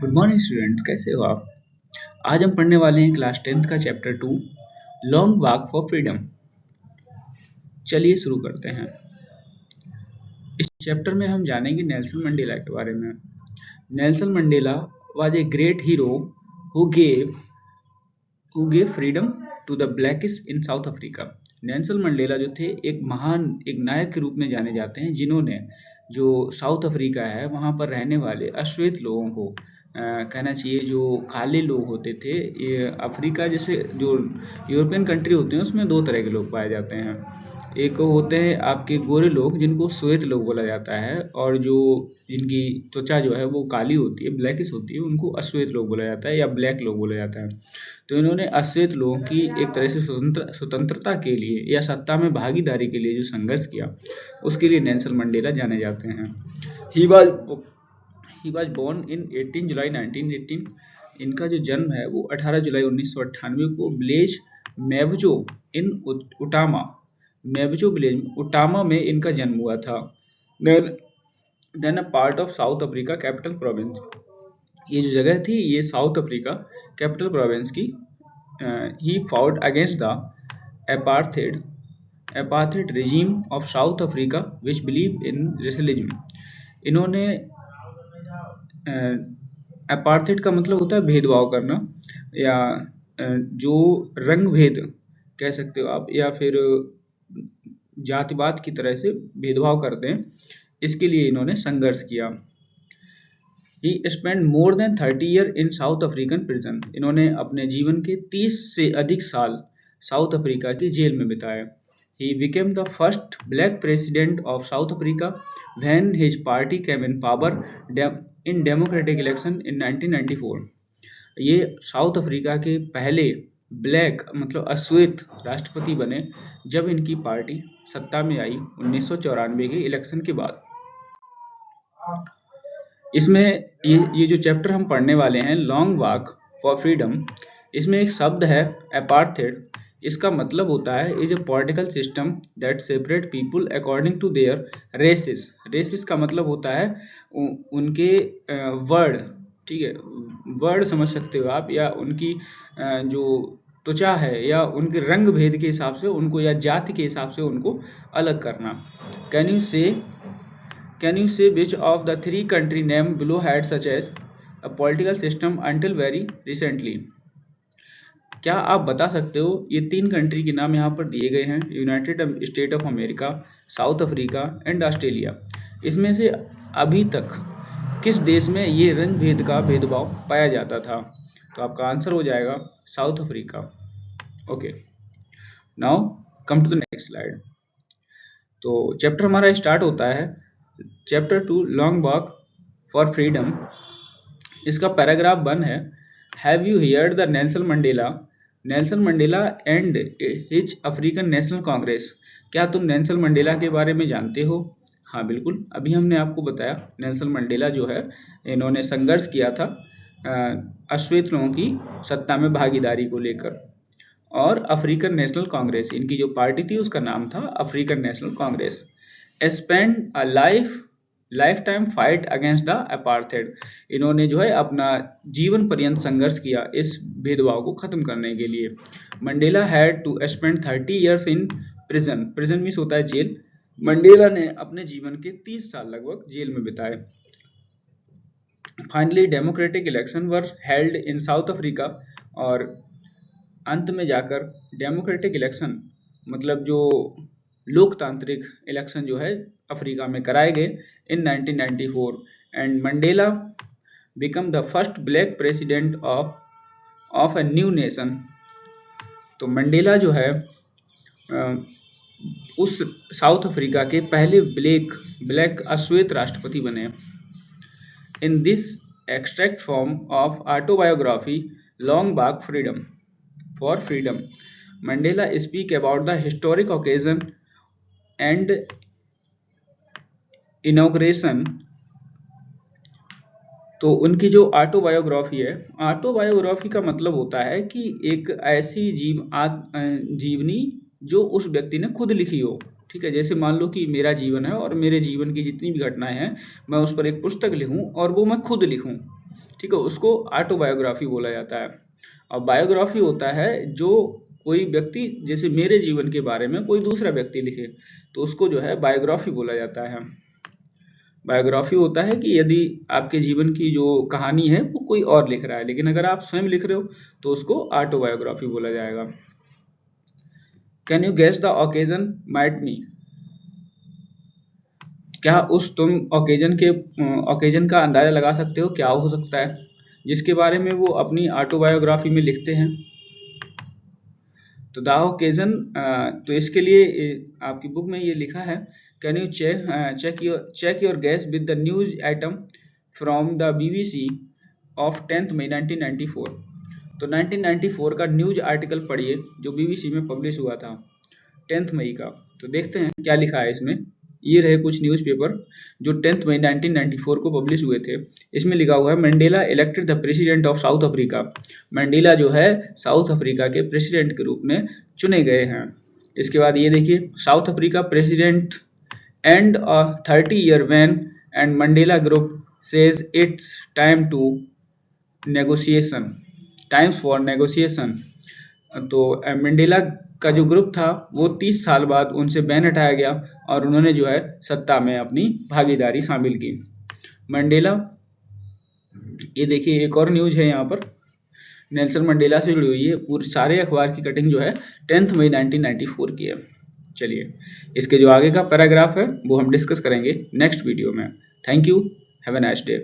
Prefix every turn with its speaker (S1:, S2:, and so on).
S1: Good morning students, कैसे हो आप? आज हम पढ़ने वाले हैं क्लास 10th का chapter 2 long walk for freedom. चलिए शुरू करते हैं। इस चैप्टर में हम जानेंगे नेल्सन मंडेला के बारे में। Nelson Mandela was a great hero who gave freedom to the blacks in South Africa. Nelson Mandela जो थे एक नायक के रूप में जाने जाते हैं, जिन्होंने जो साउथ अफ्रीका है वहाँ पर रहने वाले अश्वेत लोगों को कहना चाहिए, जो काले लोग होते थे। ये अफ्रीका जैसे जो यूरोपियन कंट्री होते हैं उसमें दो तरह के लोग पाए जाते हैं। एक होते हैं आपके गोरे लोग, जिनको श्वेत लोग बोला जाता है, और जो जिनकी त्वचा जो है वो काली होती है, ब्लैकिश होती है, उनको अश्वेत लोग बोला जाता है या ब्लैक लोग बोला जाता है। तो इन्होंने अश्वेत लोगों की एक तरह से स्वतंत्रता के लिए या सत्ता में भागीदारी के लिए जो संघर्ष किया, उसके लिए नेल्सन मंडेला जाने जाते हैं। ही वॉज बोर्न इन 18 जुलाई 1918। इनका जो जन्म है वो 18 जुलाई 1998 को ब्लेज मेवजो इन उटामा में इनका जन्म हुआ था। Then a part of South Africa capital province. ये जो जगह थी ये साउथ अफ्रीका कैपिटल प्रोविंस की। He fought against the apartheid regime of South Africa which believe in racialism। इन्होंने अपार्थेड का मतलब होता है भेदभाव करना, या जो रंग भेद कह सकते हो आप, या फिर जातिवाद की तरह से भेदभाव करते हैं, इसके लिए इन्होंने संघर्ष किया। He spent more than 30 years in South African prison। इन्होंने अपने जीवन के 30 से अधिक साल साउथ अफ्रीका की जेल में बिताए। He became the first black president of South Africa when his party came in power in democratic election in 1994। ये साउथ अफ्रीका के पहले ब्लैक मतलब अश्वेत राष्ट्रपति बने जब इनकी पार्टी सत्ता में आई 1994 के इलेक्शन के बाद। इसमें ये जो चैप्टर हम पढ़ने वाले हैं लॉन्ग वॉक फॉर फ्रीडम, इसमें एक शब्द है अपार्थेड। इसका मतलब होता है is a political system that separate people according to their races. Races का मतलब होता है उनके वर्ड, ठीक है, वर्ड समझ सकते हो आप, या उनकी जो त्वचा है या उनके रंग भेद के हिसाब से उनको, या जाति के हिसाब से उनको अलग करना। Can you say which of the three country name below had such as a political system until very recently? क्या आप बता सकते हो ये तीन कंट्री के नाम यहाँ पर दिए गए हैं, United state of America, south Africa and Australia. इसमें से अभी तक किस देश में ये रंग भेद का भेदभाव पाया जाता था? तो आपका आंसर हो जाएगा South Africa. Okay, now come to the next slide. तो चैप्टर हमारा स्टार्ट होता है chapter 2 long walk for freedom. इसका पैराग्राफ 1 है, have you heard the Nelson Mandela and his African National Congress. क्या तुम नेल्सन मंडेला के बारे में जानते हो? हाँ बिल्कुल, अभी हमने आपको बताया नेल्सन मंडेला जो है इन्होंने संघर्ष किया था अश्वेत लोगों की सत्ता में भागीदारी को लेकर। और अफ्रीकन नेशनल कांग्रेस, इनकी जो पार्टी थी उसका नाम था African National Congress. Spend a life time fight against the apartheid. इन्होंने जो है अपना जीवन पर्यंत संघर्ष किया इस भेदभाव को खत्म करने के लिए। Mandela had to spend 30 years in prison. Prison means होता है जेल। मंडेला ने अपने जीवन के 30 साल लगभग जेल में बिताए। Finally democratic election were held in South Africa. और अंत में जाकर डेमोक्रेटिक इलेक्शन मतलब जो लोकतांत्रिक इलेक्शन जो है अफ्रीका में कराए गए इन 1994। And Mandela become the first black president of a new nation. तो मंडेला जो है उस साउथ अफ्रीका के पहले ब्लैक अश्वेत राष्ट्रपति बने। In this extract form of autobiography long walk for freedom, Mandela speak about the historic occasion and inauguration. तो उनकी जो ऑटोबायोग्राफी है, ऑटोबायोग्राफी का मतलब होता है कि एक ऐसी जीवनी जो उस व्यक्ति ने खुद लिखी हो। ठीक है, जैसे मान लो कि मेरा जीवन है और मेरे जीवन की जितनी भी घटनाएं हैं मैं उस पर एक पुस्तक लिखूं और वो मैं खुद लिखूं, ठीक है, उसको ऑटोबायोग्राफी बोला जाता है। और बायोग्राफी होता है जो कोई व्यक्ति, जैसे मेरे जीवन के बारे में कोई दूसरा व्यक्ति लिखे, तो उसको जो है बायोग्राफी बोला जाता है। बायोग्राफी होता है कि यदि आपके जीवन की जो कहानी है वो कोई और लिख रहा है, लेकिन अगर आप स्वयं लिख रहे हो तो उसको ऑटोबायोग्राफी बोला जाएगा। Can you guess the occasion might me? क्या तुम ओकेजन का अंदाजा लगा सकते हो, क्या हो सकता है जिसके बारे में वो अपनी ऑटोबायोग्राफी में लिखते हैं? तो द ओकेजन, तो इसके लिए आपकी बुक में ये लिखा है, can you check your guess with the news item from the BBC of 10 May 1994। तो 1994 का न्यूज आर्टिकल पढ़िए जो बीबीसी में पब्लिश हुआ था 10 मई का। तो देखते हैं क्या लिखा है इसमें। ये रहे कुछ न्यूज़पेपर जो 10 मई 1994 को पब्लिश हुए थे। इसमें लिखा हुआ है, Mandela elected the president of South Africa. Mandela जो है साउथ अफ्रीका के प्रेसिडेंट के रूप में चुने गए हैं। इसके बाद ये देखिए, South Africa president and a 30-year ban and Mandela group says it's time to negotiation, times for negotiation. तो मंडेला का जो ग्रुप था वो 30 साल बाद उनसे बैन हटाया गया और उन्होंने जो है सत्ता में अपनी भागीदारी शामिल की। मंडेला, ये देखिए एक और न्यूज है यहाँ पर, नेल्सन मंडेला से जुड़ी हुई है। पूरे सारे अखबार की कटिंग जो है 10 मई 1994 की है। चलिए, इसके जो आगे का पैराग्राफ है वो हम डिस्कस करेंगे नेक्स्ट वीडियो में। Thank you, have a nice day.